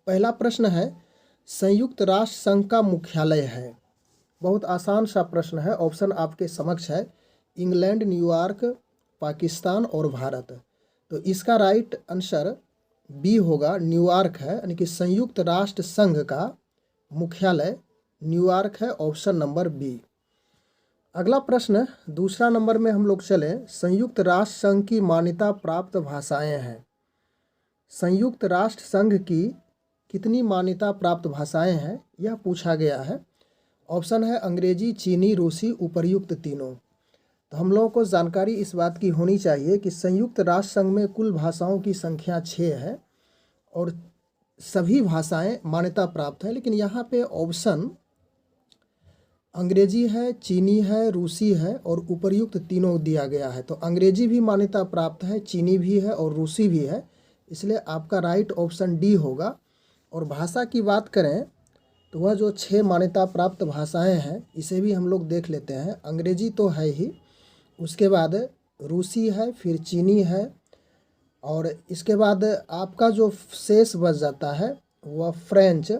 पहला प्रश्न है, संयुक्त राष्ट्र संघ का मुख्यालय है। बहुत आसान सा प्रश्न है। ऑप्शन आपके समक्ष है, इंग्लैंड, न्यूयॉर्क, पाकिस्तान और भारत। तो इसका राइट आंसर बी होगा, न्यूयॉर्क है, यानी कि संयुक्त राष्ट्र संघ का मुख्यालय न्यूयॉर्क है। Option number B. अगला प्रश्न, दूसरा नंबर में हम लोग चले, संयुक्त राष्ट्र संघ की मान्यता प्राप्त भाषाएं हैं। संयुक्त राष्ट्र संघ की कितनी मान्यता प्राप्त भाषाएं हैं, यह पूछा गया है। ऑप्शन है अंग्रेजी, चीनी, रूसी, उपर्युक्त तीनों। तो हम लोगों को जानकारी इस बात की होनी चाहिए कि संयुक्त राष्ट्र संघ में कुल भाषाओं की संख्या 6 है और सभी भाषाएं मान्यता प्राप्त है। लेकिन यहाँ पे ऑप्शन अंग्रेजी है, चीनी है, रूसी है और उपर्युक्त तीनों दिया गया है। तो अंग्रेजी भी मान्यता प्राप्त है, चीनी भी है और रूसी भी है, इसलिए आपका राइट ऑप्शन डी होगा। और भाषा की बात करें तो वह जो 6 मान्यता प्राप्त भाषाएं हैं, इसे भी हम लोग देख लेते हैं। अंग्रेजी तो है ही, उसके बाद रूसी है, फिर चीनी है और इसके बाद आपका जो शेष बच जाता है वह फ्रेंच,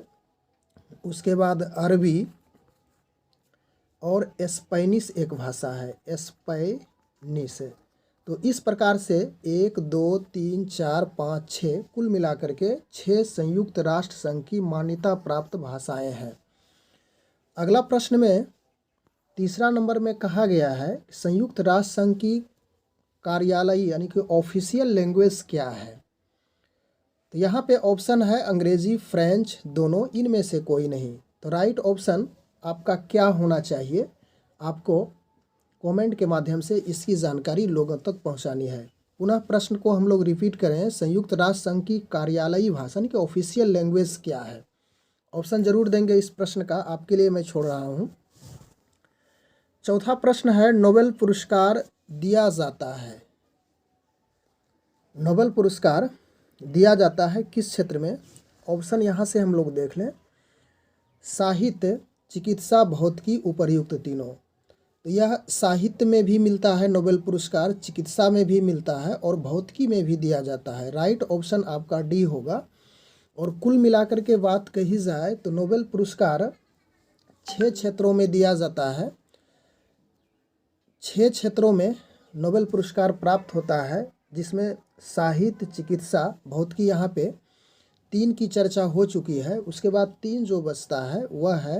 उसके बाद अरबी और स्पेनिश एक भाषा है, स्पेनिश। तो इस प्रकार से 1 2 3 4 5 6 कुल मिलाकर के 6 संयुक्त राष्ट्र संघ की मान्यता प्राप्त भाषाएं हैं। अगला प्रश्न में तीसरा नंबर में कहा गया है, संयुक्त राष्ट्र संघ की कार्यालयी यानी कि ऑफिशियल लैंग्वेज क्या है। तो यहाँ पे ऑप्शन है अंग्रेजी, फ्रेंच, दोनों, इनमें से कोई नहीं। तो राइट ऑप्शन आपका क्या होना चाहिए, आपको कमेंट के माध्यम से इसकी जानकारी लोगों तक पहुंचानी है। पुनः प्रश्न को हम लोग रिपीट करें, संयुक्त राष्ट्र संघ की कार्यालयी भाषा की ऑफिशियल लैंग्वेज क्या है। ऑप्शन जरूर देंगे, इस प्रश्न का आपके लिए मैं छोड़ रहा हूं। चौथा प्रश्न है, नोबेल पुरस्कार दिया जाता है। नोबेल पुरस्कार दिया जाता है किस क्षेत्र में। ऑप्शन यहाँ से हम लोग देख लें, साहित्य, चिकित्सा, भौतिकी, उपर्युक्त तीनों। तो यह साहित्य में भी मिलता है नोबेल पुरस्कार, चिकित्सा में भी मिलता है और भौतिकी में भी दिया जाता है। राइट ऑप्शन आपका डी होगा। और कुल मिलाकर के बात कही जाए तो नोबेल पुरस्कार 6 क्षेत्रों में दिया जाता है। 6 क्षेत्रों में नोबेल पुरस्कार प्राप्त होता है, जिसमें साहित्य, चिकित्सा, भौतिकी, यहाँ पे 3 की चर्चा हो चुकी है। उसके बाद 3 जो बचता है वह है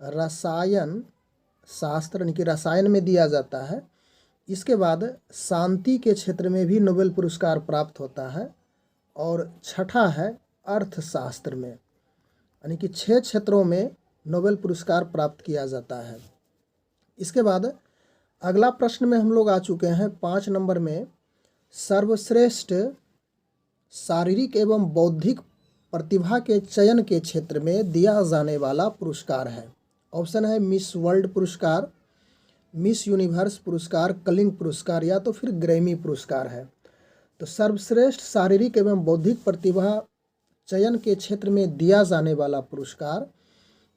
रसायन शास्त्र, यानी कि रसायन में दिया जाता है। इसके बाद शांति के क्षेत्र में भी नोबेल पुरस्कार प्राप्त होता है और छठा है अर्थशास्त्र में, यानी कि 6 क्षेत्रों में नोबेल पुरस्कार प्राप्त किया जाता है। इसके बाद अगला प्रश्न में हम लोग आ चुके हैं 5 नंबर में, सर्वश्रेष्ठ शारीरिक एवं बौद्धिक प्रतिभा के चयन के क्षेत्र में दिया जाने वाला पुरस्कार है। ऑप्शन है मिस वर्ल्ड पुरस्कार, मिस यूनिवर्स पुरस्कार, कलिंग पुरस्कार या तो फिर ग्रैमी पुरस्कार है। तो सर्वश्रेष्ठ शारीरिक एवं बौद्धिक प्रतिभा चयन के क्षेत्र में दिया जाने वाला पुरस्कार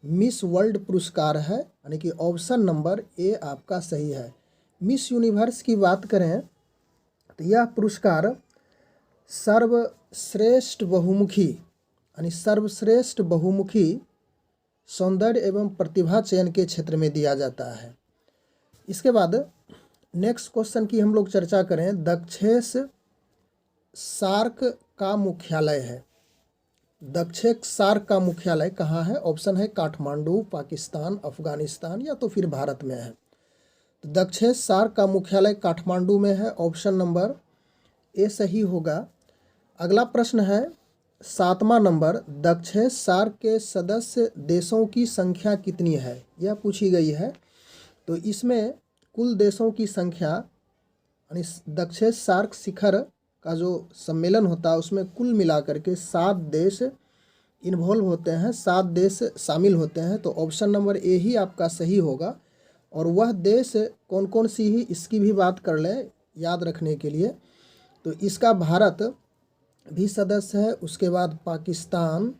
मिस वर्ल्ड पुरस्कार है, यानी कि ऑप्शन नंबर ए आपका सही है। मिस यूनिवर्स की बात करें तो यह पुरस्कार सर्वश्रेष्ठ बहुमुखी, यानी सर्वश्रेष्ठ बहुमुखी सौंदर्य एवं प्रतिभा चयन के क्षेत्र में दिया जाता है। इसके बाद नेक्स्ट क्वेश्चन की हम लोग चर्चा करें, दक्षेस सार्क का मुख्यालय है। दक्षेस सार्क का मुख्यालय कहाँ है। ऑप्शन है काठमांडू, पाकिस्तान, अफगानिस्तान या तो फिर भारत में है। तो दक्षेस सार्क का मुख्यालय काठमांडू में है। ऑप्शन नंबर ए सही होगा। अगला प्रश्न है 7वां नंबर, दक्षेस सार्क के सदस्य देशों की संख्या कितनी है, यह पूछी गई है। तो इसमें कुल देशों की संख्या, यानी दक्षेस सार्क शिखर का जो सम्मेलन होता है उसमें कुल मिलाकर के 7 देश इन्वॉल्व होते हैं, 7 देश शामिल होते हैं। तो ऑप्शन नंबर ए ही आपका सही होगा। और वह देश कौन कौन सी ही इसकी भी बात कर लें याद रखने के लिए। तो इसका भारत भी सदस्य है, उसके बाद पाकिस्तान,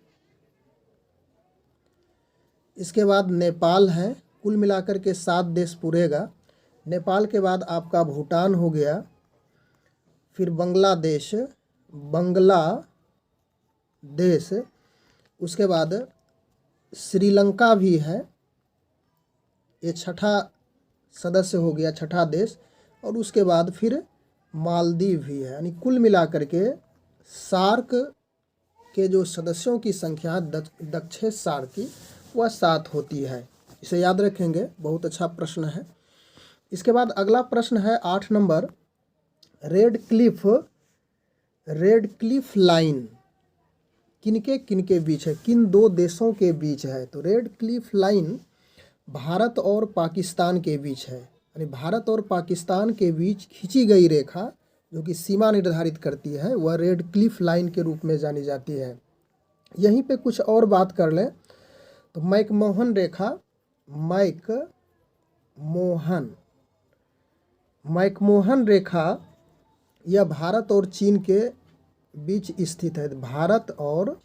इसके बाद नेपाल है। कुल मिलाकर के 7 देश पूरेगा। नेपाल के बाद आपका भूटान हो गया, फिर बांग्लादेश, उसके बाद श्रीलंका भी है, ये छठा सदस्य हो गया, छठा देश। और उसके बाद फिर मालदीव भी है। यानी कुल मिलाकर के सार्क के जो सदस्यों की संख्या दक्षिण सार्क की वह 7 होती है। इसे याद रखेंगे, बहुत अच्छा प्रश्न है। इसके बाद अगला प्रश्न है 8 नंबर, रेड क्लिफ लाइन किनके बीच है, किन 2 देशों के बीच है। तो रेड क्लिफ लाइन भारत और पाकिस्तान के बीच है। यानी भारत और पाकिस्तान के बीच खींची गई रेखा जो कि सीमा निर्धारित करती है वह रेड क्लिफ लाइन के रूप में जानी जाती है। यहीं पे कुछ और बात कर लें तो मैकमोहन रेखा यह भारत और चीन के बीच स्थित है। भारत और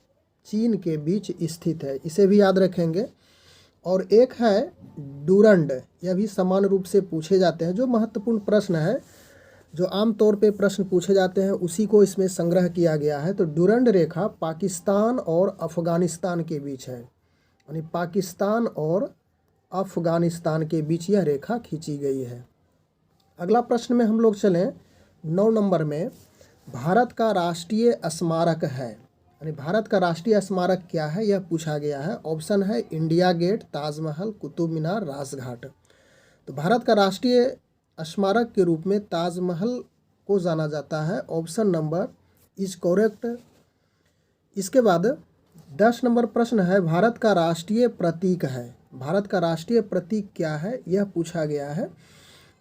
चीन के बीच स्थित है, इसे भी याद रखेंगे। और एक है डूरंड, यह भी समान रूप से पूछे जाते हैं। जो महत्वपूर्ण प्रश्न है, जो आमतौर पे प्रश्न पूछे जाते हैं, उसी को इसमें संग्रह किया गया है। तो डूरंड रेखा पाकिस्तान और अफ़गानिस्तान के बीच है। यानी पाकिस्तान और अफ़गानिस्तान के बीच यह रेखा खींची गई है। अगला प्रश्न में हम लोग चलें 9 नंबर में, भारत का राष्ट्रीय स्मारक है। यानी भारत का राष्ट्रीय स्मारक क्या है यह पूछा गया है। ऑप्शन है इंडिया गेट, ताजमहल, कुतुब मीनार, राजघाट। तो भारत का राष्ट्रीय स्मारक के रूप में ताजमहल को जाना जाता है। Option number is correct. इसके बाद 10 नंबर प्रश्न है, भारत का राष्ट्रीय प्रतीक है। भारत का राष्ट्रीय प्रतीक क्या है यह पूछा गया है।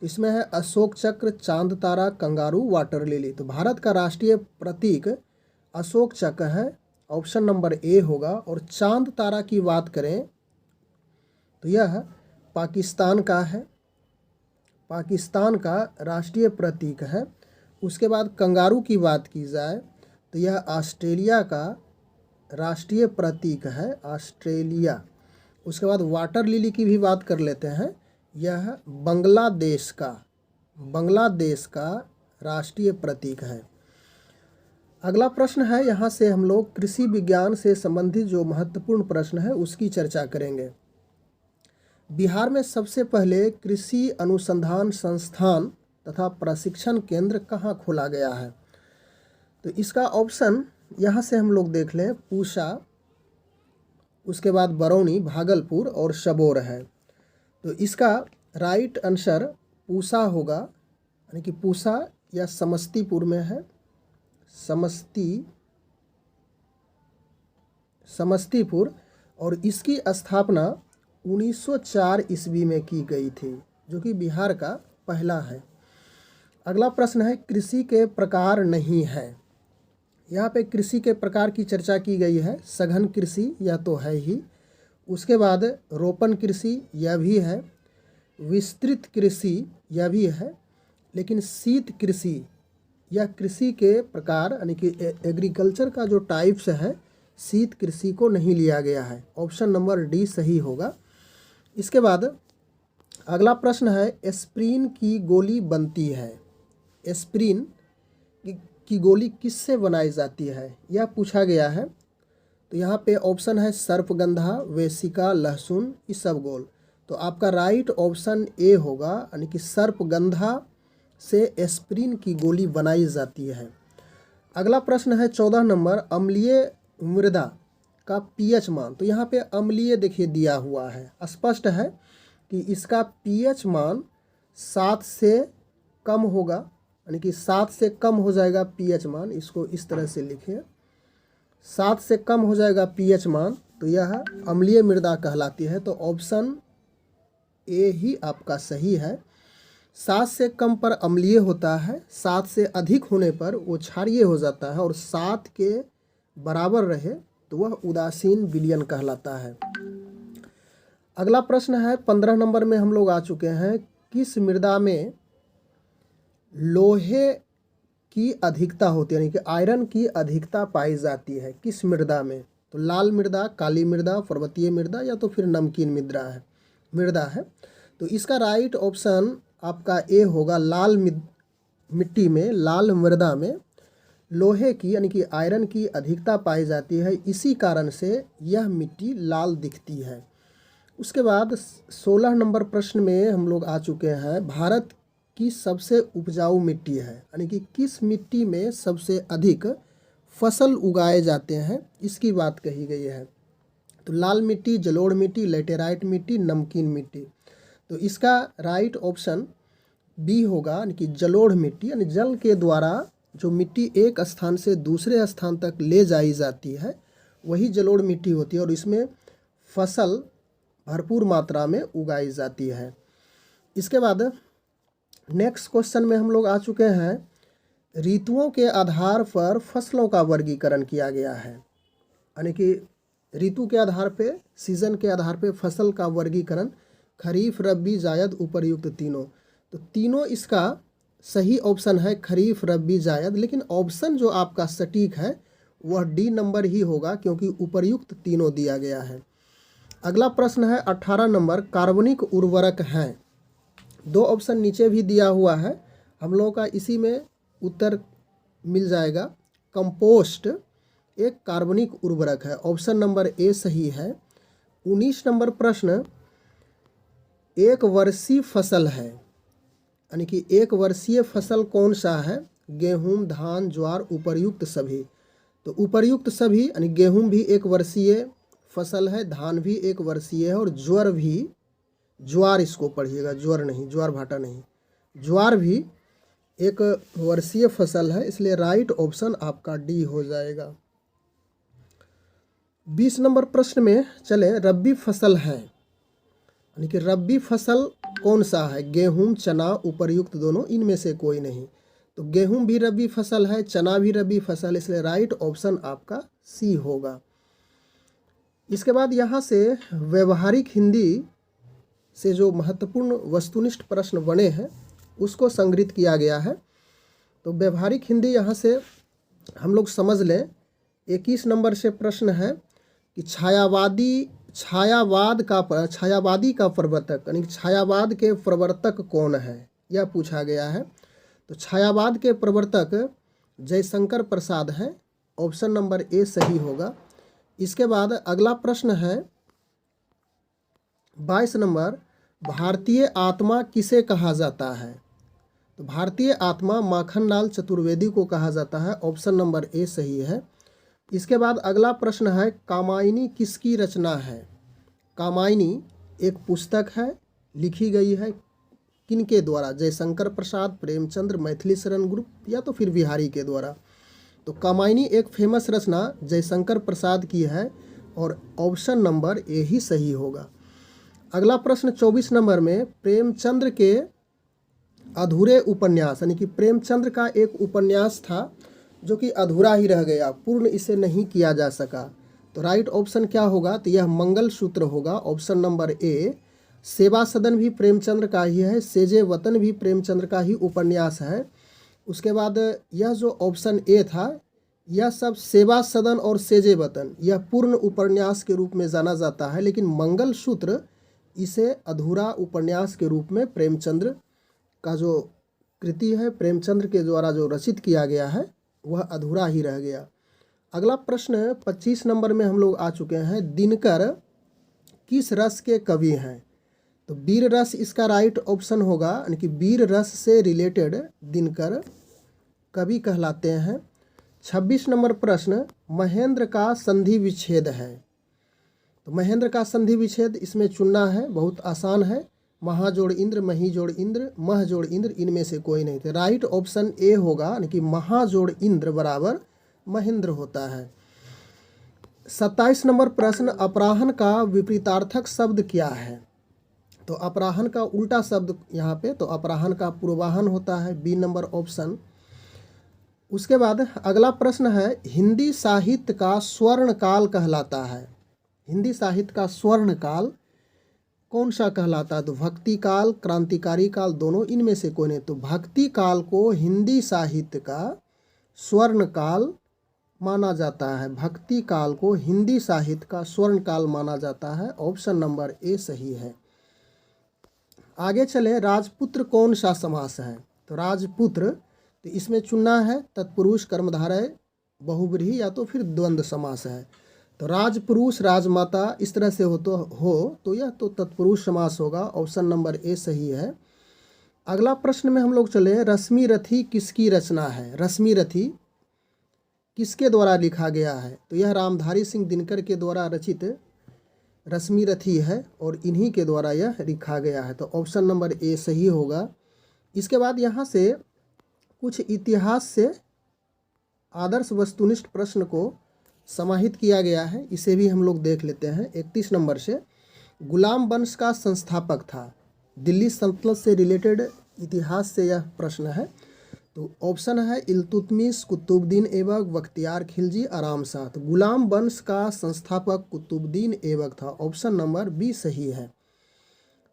इसमें है अशोक चक्र, चांद तारा, कंगारू, वाटर लिली। तो भारत का राष्ट्रीय प्रतीक अशोक चक्र है, ऑप्शन नंबर ए होगा। और चांद तारा की बात करें तो यह पाकिस्तान का है, पाकिस्तान का राष्ट्रीय प्रतीक है। उसके बाद कंगारू की बात की जाए तो यह ऑस्ट्रेलिया का राष्ट्रीय प्रतीक है, ऑस्ट्रेलिया। उसके बाद वाटर लिली की भी बात कर लेते हैं, यह बांग्लादेश का राष्ट्रीय प्रतीक है। अगला प्रश्न है, यहाँ से हम लोग कृषि विज्ञान से संबंधित जो महत्वपूर्ण प्रश्न है उसकी चर्चा करेंगे। बिहार में सबसे पहले कृषि अनुसंधान संस्थान तथा प्रशिक्षण केंद्र कहाँ खोला गया है। तो इसका ऑप्शन यहाँ से हम लोग देख लें, पूसा, उसके बाद बरौनी, भागलपुर और सबौर है। तो इसका राइट आंसर पूसा होगा। यानी कि पूसा या समस्तीपुर में है, समस्तीपुर। और इसकी स्थापना 1904 ईस्वी में की गई थी, जो कि बिहार का पहला है। अगला प्रश्न है, कृषि के प्रकार नहीं है। यहाँ पे कृषि के प्रकार की चर्चा की गई है। सघन कृषि यह तो है ही, उसके बाद रोपण कृषि यह भी है, विस्तृत कृषि यह भी है, लेकिन शीत कृषि यह कृषि के प्रकार यानी कि एग्रीकल्चर का जो टाइप्स है, शीत कृषि को नहीं लिया गया है। ऑप्शन नंबर डी सही होगा। इसके बाद अगला प्रश्न है, एस्प्रिन की गोली बनती है। एस्प्रिन की गोली किससे बनाई जाती है यह पूछा गया है। तो यहाँ पे ऑप्शन है सर्पगंधा, वेसिका, लहसुन, इसबगोल। तो आपका राइट ऑप्शन ए होगा, यानी कि सर्पगंधा से एस्प्रिन की गोली बनाई जाती है। अगला प्रश्न है 14 नंबर, अम्लीय मृदा का पीएच मान। तो यहाँ पे अम्लीय देखिए दिया हुआ है, स्पष्ट है कि इसका पीएच मान 7 से कम होगा। यानी कि 7 से कम हो जाएगा पीएच मान, इसको इस तरह से लिखिए, 7 से कम हो जाएगा पीएच मान, तो यह अम्लीय मृदा कहलाती है। तो ऑप्शन ए ही आपका सही है। 7 से कम पर अम्लीय होता है, 7 से अधिक होने पर वो क्षारीय हो जाता है, और 7 के बराबर रहे तो वह उदासीन विलयन कहलाता है। अगला प्रश्न है 15 नंबर में हम लोग आ चुके हैं, किस मृदा में लोहे की अधिकता होती है, यानी कि आयरन की अधिकता पाई जाती है, किस मृदा में। तो लाल मृदा, काली मृदा, पर्वतीय मृदा या तो फिर नमकीन मृदा है। तो इसका राइट ऑप्शन आपका ए होगा, लाल मिट्टी में, लाल मृदा में लोहे की यानी कि आयरन की अधिकता पाई जाती है, इसी कारण से यह मिट्टी लाल दिखती है। उसके बाद 16 नंबर प्रश्न में हम लोग आ चुके हैं, भारत की सबसे उपजाऊ मिट्टी है, यानी कि किस मिट्टी में सबसे अधिक फसल उगाए जाते हैं, इसकी बात कही गई है। तो लाल मिट्टी, जलोढ़ मिट्टी, लेटेराइट मिट्टी, नमकीन मिट्टी। तो इसका राइट ऑप्शन बी होगा, यानी कि जलोढ़ मिट्टी, यानी जल के द्वारा जो मिट्टी एक स्थान से दूसरे स्थान तक ले जाई जाती है वही जलोढ़ मिट्टी होती है, और इसमें फसल भरपूर मात्रा में उगाई जाती है। इसके बाद नेक्स्ट क्वेश्चन में हम लोग आ चुके हैं, ऋतुओं के आधार पर फसलों का वर्गीकरण किया गया है, यानी कि ऋतु के आधार पे, सीजन के आधार पे फसल का वर्गीकरण, खरीफ, रबी, जायद, उपर्युक्त तीनों। तो तीनों इसका सही ऑप्शन है, खरीफ, रबी, जायद। लेकिन ऑप्शन जो आपका सटीक है वह डी नंबर ही होगा, क्योंकि उपर्युक्त तीनों दिया गया है। अगला प्रश्न है 18 नंबर, कार्बनिक उर्वरक हैं। दो ऑप्शन नीचे भी दिया हुआ है, हम लोगों का इसी में उत्तर मिल जाएगा। कंपोस्ट एक कार्बनिक उर्वरक है, ऑप्शन नंबर ए सही है। 19 नंबर प्रश्न, एक वर्षीय फसल है, यानी कि एक वर्षीय फसल कौन सा है? गेहूं, धान, ज्वार, उपर्युक्त सभी। तो उपर्युक्त सभी यानी गेहूं भी एक वर्षीय फसल है, धान भी एक वर्षीय है, और ज्वार भी, ज्वार इसको पढ़िएगा, ज्वार नहीं, ज्वार भाटा नहीं, ज्वार भी एक वर्षीय फसल है, इसलिए राइट ऑप्शन आपका डी हो जाएगा। 20 नंबर प्रश्न में चले, रबी फसल है, यानी कि रबी फसल कौन सा है? गेहूं, चना, उपर्युक्त दोनों, इनमें से कोई नहीं। तो गेहूं भी रबी फसल है, चना भी रबी फसल, इसलिए राइट ऑप्शन आपका सी होगा। इसके बाद यहाँ से व्यवहारिक हिंदी से जो महत्वपूर्ण वस्तुनिष्ठ प्रश्न बने हैं उसको संग्रहित किया गया है। तो व्यवहारिक हिंदी यहाँ से हम लोग समझ लें। 21 नंबर से प्रश्न है कि छायावादी का प्रवर्तक, यानी छायावाद के प्रवर्तक कौन है, यह पूछा गया है। तो छायावाद के प्रवर्तक जयशंकर प्रसाद हैं, ऑप्शन नंबर ए सही होगा। इसके बाद अगला प्रश्न है 22 नंबर, भारतीय आत्मा किसे कहा जाता है? तो भारतीय आत्मा माखनलाल चतुर्वेदी को कहा जाता है, ऑप्शन नंबर ए सही है। इसके बाद अगला प्रश्न है, कामायनी किसकी रचना है? कामायनी एक पुस्तक है, लिखी गई है किनके द्वारा? जयशंकर प्रसाद, प्रेमचंद्र, मैथिली शरण ग्रुप, या तो फिर बिहारी के द्वारा। तो कामायनी एक फेमस रचना जयशंकर प्रसाद की है, और ऑप्शन नंबर ए ही सही होगा। अगला प्रश्न 24 नंबर में, प्रेमचंद्र के अधूरे उपन्यास, यानी कि प्रेमचंद्र का एक उपन्यास था जो कि अधूरा ही रह गया, पूर्ण इसे नहीं किया जा सका। तो राइट ऑप्शन क्या होगा? तो यह मंगलसूत्र होगा, ऑप्शन नंबर ए। सेवा सदन भी प्रेमचंद्र का ही है, सेजे वतन भी प्रेमचंद्र का ही उपन्यास है। उसके बाद यह जो ऑप्शन ए था, यह सब सेवा सदन और सेजे वतन यह पूर्ण उपन्यास के रूप में जाना जाता है, लेकिन मंगलसूत्र इसे अधूरा उपन्यास के रूप में प्रेमचंद्र का जो कृति है, प्रेमचंद्र के द्वारा जो रचित किया गया है, वह अधूरा ही रह गया। अगला प्रश्न 25 नंबर में हम लोग आ चुके हैं, दिनकर किस रस के कवि हैं? तो वीर रस इसका राइट ऑप्शन होगा, यानी कि वीर रस से रिलेटेड दिनकर कवि कहलाते हैं। 26 नंबर प्रश्न, महेंद्र का संधि विच्छेद है। तो महेंद्र का संधि विच्छेद इसमें चुनना है, बहुत आसान है। महा जोड़ इंद्र, मही जोड़ इंद्र, मह जोड़ इंद्र, इनमें से कोई नहीं थे। राइट ऑप्शन ए होगा, यानी कि महा जोड़ इंद्र बराबर महेंद्र होता है। 27 नंबर प्रश्न, अपराहन का विपरीतार्थक शब्द क्या है? तो अपराहन का उल्टा शब्द यहाँ पे, तो अपराहन का पूर्वाहन होता है, बी नंबर ऑप्शन। उसके बाद अगला प्रश्न है, हिंदी साहित्य का स्वर्ण काल कहलाता है। हिंदी साहित्य का स्वर्ण काल कौन सा कहलाता है? तो भक्ति काल, क्रांतिकारी काल, दोनों, इनमें से कोई नहीं। तो भक्ति काल को हिंदी साहित्य का स्वर्ण काल माना जाता है, भक्ति काल को हिंदी साहित्य का स्वर्ण काल माना जाता है, ऑप्शन नंबर ए सही है। आगे चले, राजपुत्र कौन सा समास है? तो राजपुत्र तो इसमें चुनना है तत्पुरुष कर्मधारय बहुव्रीहि या तो फिर द्वंद्व समास है। तो राजपुरुष राजमाता इस तरह से हो तो यह तो तत्पुरुष समास होगा। ऑप्शन नंबर ए सही है। अगला प्रश्न में हम लोग चले, रश्मि रथी किसकी रचना है? रश्मि रथी किसके द्वारा लिखा गया है? तो यह रामधारी सिंह दिनकर के द्वारा रचित रश्मि रथी है और इन्हीं के द्वारा यह लिखा गया है। तो ऑप्शन नंबर ए सही होगा। इसके बाद यहाँ से कुछ इतिहास से आदर्श वस्तुनिष्ठ प्रश्न को समाहित किया गया है, इसे भी हम लोग देख लेते हैं। 31 नंबर से, गुलाम वंश का संस्थापक था। दिल्ली सल्तनत से रिलेटेड इतिहास से यह प्रश्न है। तो ऑप्शन है इल्तुतमिश, कुतुबुद्दीन ऐबक, बख्तियार खिलजी, आराम शाह। तो गुलाम वंश का संस्थापक कुतुबुद्दीन ऐबक था। ऑप्शन नंबर बी सही है।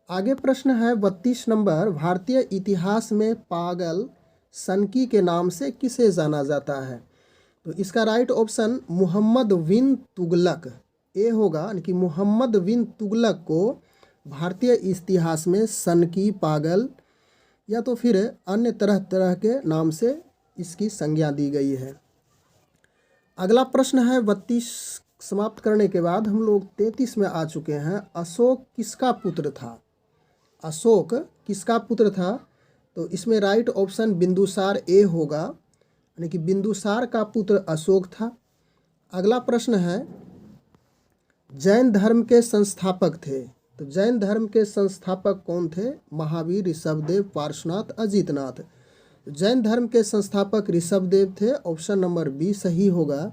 आगे प्रश्न है 32 नंबर, भारतीय इतिहास में पागल सनकी के नाम से किसे जाना जाता है? तो इसका राइट ऑप्शन मोहम्मद बिन तुगलक ए होगा, यानी कि मोहम्मद बिन तुगलक को भारतीय इतिहास में सनकी, पागल या तो फिर अन्य तरह तरह के नाम से इसकी संज्ञा दी गई है। अगला प्रश्न है 32 समाप्त करने के बाद हम लोग 33 में आ चुके हैं। अशोक किसका पुत्र था? अशोक किसका पुत्र था? तो इसमें राइट ऑप्शन बिंदुसार ए होगा, यानी कि बिंदुसार का पुत्र अशोक था। अगला प्रश्न है, जैन धर्म के संस्थापक थे। तो जैन धर्म के संस्थापक कौन थे? महावीर, ऋषभदेव, पार्श्वनाथ, अजितनाथ। जैन धर्म के संस्थापक ऋषभदेव थे। ऑप्शन नंबर बी सही होगा।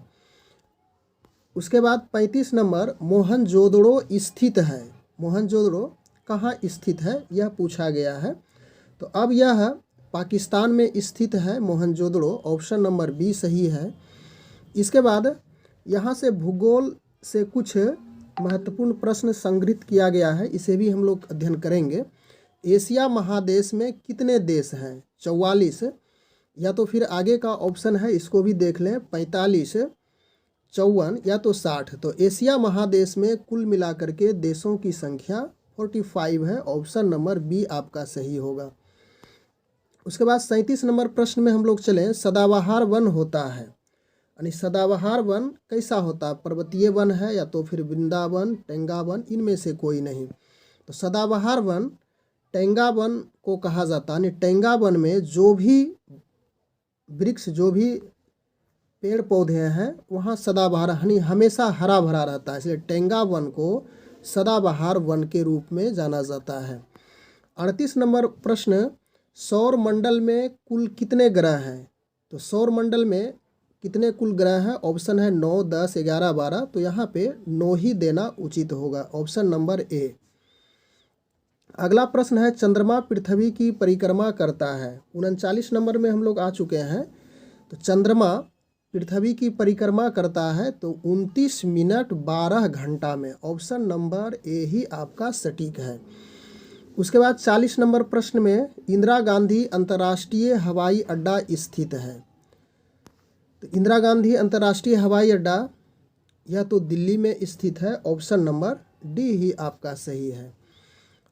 उसके बाद 35 नंबर, मोहनजोदड़ो स्थित है। मोहनजोदड़ो कहाँ स्थित है यह पूछा गया है। तो अब यह पाकिस्तान में स्थित है मोहनजोदड़ो। ऑप्शन नंबर बी सही है। इसके बाद यहाँ से भूगोल से कुछ महत्वपूर्ण प्रश्न संग्रहित किया गया है, इसे भी हम लोग अध्ययन करेंगे। एशिया महादेश में कितने देश हैं? 44, या तो फिर आगे का ऑप्शन है इसको भी देख लें, 45, 54 या तो 60। तो एशिया महादेश में कुल मिलाकर के देशों की संख्या 45 है। ऑप्शन नंबर बी आपका सही होगा। उसके बाद 37 नंबर प्रश्न में हम लोग चलें, सदाबहार वन होता है, यानी सदाबहार वन कैसा होता है? पर्वतीय वन है या तो फिर वृंदावन, टेंगा वन, इनमें से कोई नहीं। तो सदाबहार वन टेंगा वन को कहा जाता है। यानी टेंगा वन में जो भी वृक्ष, जो भी पेड़ पौधे हैं वहाँ सदाबहार हमेशा हरा भरा रहता है, इसलिए टेंगा वन को सदाबहार वन के रूप में जाना जाता है। 38 नंबर प्रश्न, सौर मंडल में कुल कितने ग्रह हैं? तो सौर मंडल में कितने कुल ग्रह हैं? ऑप्शन है 9, 10, 11, 12। तो यहाँ पे 9 ही देना उचित होगा। Option number A. अगला प्रश्न है, चंद्रमा पृथ्वी की परिक्रमा करता है। 39 नंबर में हम लोग आ चुके हैं। तो चंद्रमा पृथ्वी की परिक्रमा करता है तो 29 मिनट 12 घंटा में। ऑप्शन नंबर ए ही आपका सटीक है। उसके बाद 40 नंबर प्रश्न में, इंदिरा गांधी अंतर्राष्ट्रीय हवाई अड्डा स्थित है। तो इंदिरा गांधी अंतर्राष्ट्रीय हवाई अड्डा यह तो दिल्ली में स्थित है। ऑप्शन नंबर डी ही आपका सही है।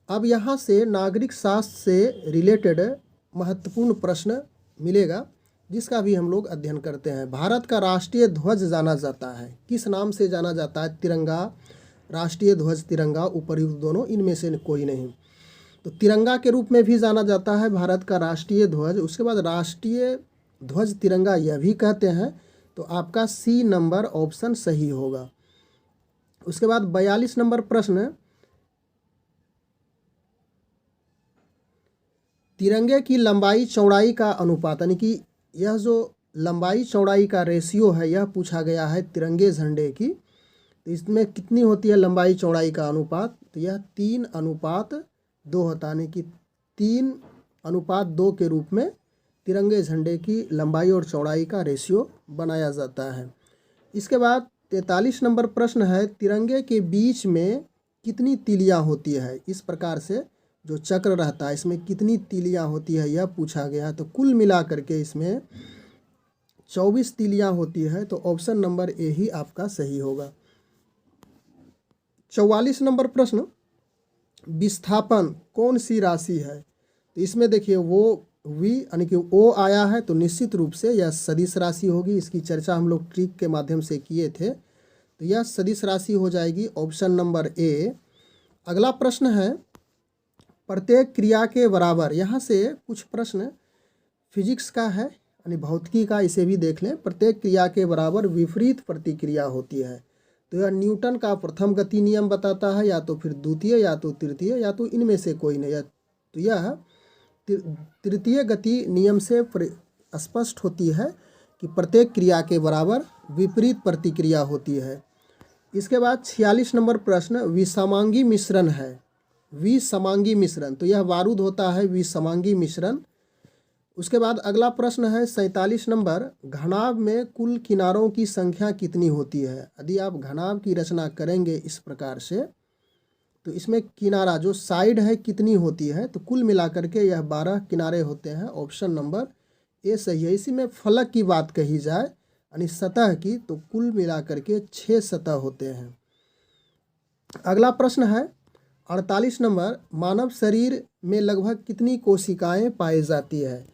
अब यहाँ से नागरिक शास्त्र से रिलेटेड महत्वपूर्ण प्रश्न मिलेगा, जिसका भी हम लोग अध्ययन करते हैं। भारत का राष्ट्रीय ध्वज जाना जाता है, किस नाम से जाना जाता है? तिरंगा, राष्ट्रीय ध्वज तिरंगा, उपर्युक्त दोनों, इनमें से कोई नहीं। तो तिरंगा के रूप में भी जाना जाता है भारत का राष्ट्रीय ध्वज। उसके बाद राष्ट्रीय ध्वज तिरंगा यह भी कहते हैं। तो आपका सी नंबर ऑप्शन सही होगा। उसके बाद 42 नंबर प्रश्न, तिरंगे की लंबाई चौड़ाई का अनुपात, यानी कि यह जो लंबाई चौड़ाई का रेशियो है यह पूछा गया है तिरंगे झंडे की। तो इसमें कितनी होती है लंबाई चौड़ाई का अनुपात? तो यह 3:2 होता है, यानी कि 3:2 के रूप में तिरंगे झंडे की लंबाई और चौड़ाई का रेशियो बनाया जाता है। इसके बाद 43 नंबर प्रश्न है, तिरंगे के बीच में कितनी तीलियां होती है? इस प्रकार से जो चक्र रहता है इसमें कितनी तीलियां होती है यह पूछा गया। तो कुल मिला करके इसमें 24 तीलियां होती है। तो ऑप्शन नंबर ए ही आपका सही होगा। 44 नंबर प्रश्न, विस्थापन कौन सी राशि है? तो इसमें देखिए वो वी यानी कि ओ आया है तो निश्चित रूप से यह सदिश राशि होगी। इसकी चर्चा हम लोग ट्रिक के माध्यम से किए थे, तो यह सदिश राशि हो जाएगी ऑप्शन नंबर ए। अगला प्रश्न है प्रत्येक क्रिया के बराबर। यहाँ से कुछ प्रश्न फिजिक्स का है यानी भौतिकी का, इसे भी देख लें। प्रत्येक क्रिया के बराबर विपरीत प्रतिक्रिया होती है, तो यह न्यूटन का प्रथम गति नियम बताता है, या तो फिर द्वितीय या तो तृतीय या तो इनमें से कोई नहीं। तो यह तृतीय गति नियम से स्पष्ट होती है कि प्रत्येक क्रिया के बराबर विपरीत प्रतिक्रिया होती है। इसके बाद 46 नंबर प्रश्न विसमांगी मिश्रण है। विसमांगी मिश्रण, तो यह बारूद होता है विसमांगी मिश्रण। उसके बाद अगला प्रश्न है 47 नंबर घनाभ में कुल किनारों की संख्या कितनी होती है। यदि आप घनाभ की रचना करेंगे इस प्रकार से, तो इसमें किनारा जो साइड है कितनी होती है, तो कुल मिलाकर के यह 12 किनारे होते हैं। ऑप्शन नंबर ए सही है। इसी में फलक की बात कही जाए यानी सतह की, तो कुल मिलाकर के 6 सतह होते हैं। अगला प्रश्न है 48 नंबर मानव शरीर में लगभग कितनी कोशिकाएं पाई जाती है।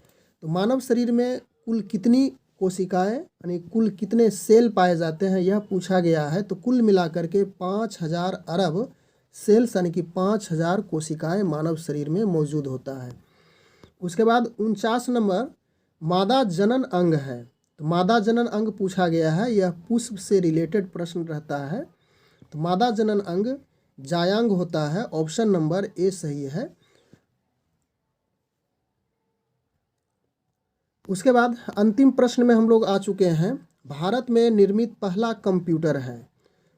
तो मानव शरीर में कुल कितनी कोशिकाएं यानी कुल कितने सेल पाए जाते हैं यह पूछा गया है। तो कुल मिलाकर के 5000 अरब सेल्स यानी कि 5000 कोशिकाएं मानव शरीर में मौजूद होता है। उसके बाद 49 नंबर मादा जनन अंग है। तो मादा जनन अंग पूछा गया है, यह पुष्प से रिलेटेड प्रश्न रहता है। तो मादा जनन अंग जायांग होता है। ऑप्शन नंबर ए सही है। उसके बाद अंतिम प्रश्न में हम लोग आ चुके हैं भारत में निर्मित पहला कंप्यूटर है।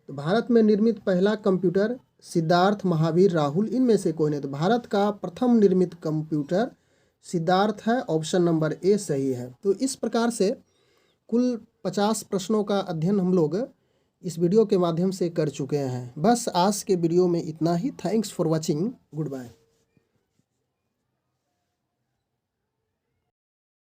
तो भारत में निर्मित पहला कंप्यूटर सिद्धार्थ, महावीर, राहुल, इनमें से कोई नहीं। तो भारत का प्रथम निर्मित कंप्यूटर सिद्धार्थ है। ऑप्शन नंबर ए सही है। तो इस प्रकार से कुल 50 प्रश्नों का अध्ययन हम लोग इस वीडियो के माध्यम से कर चुके हैं। बस आज के वीडियो में इतना ही। Thanks for watching. Good bye.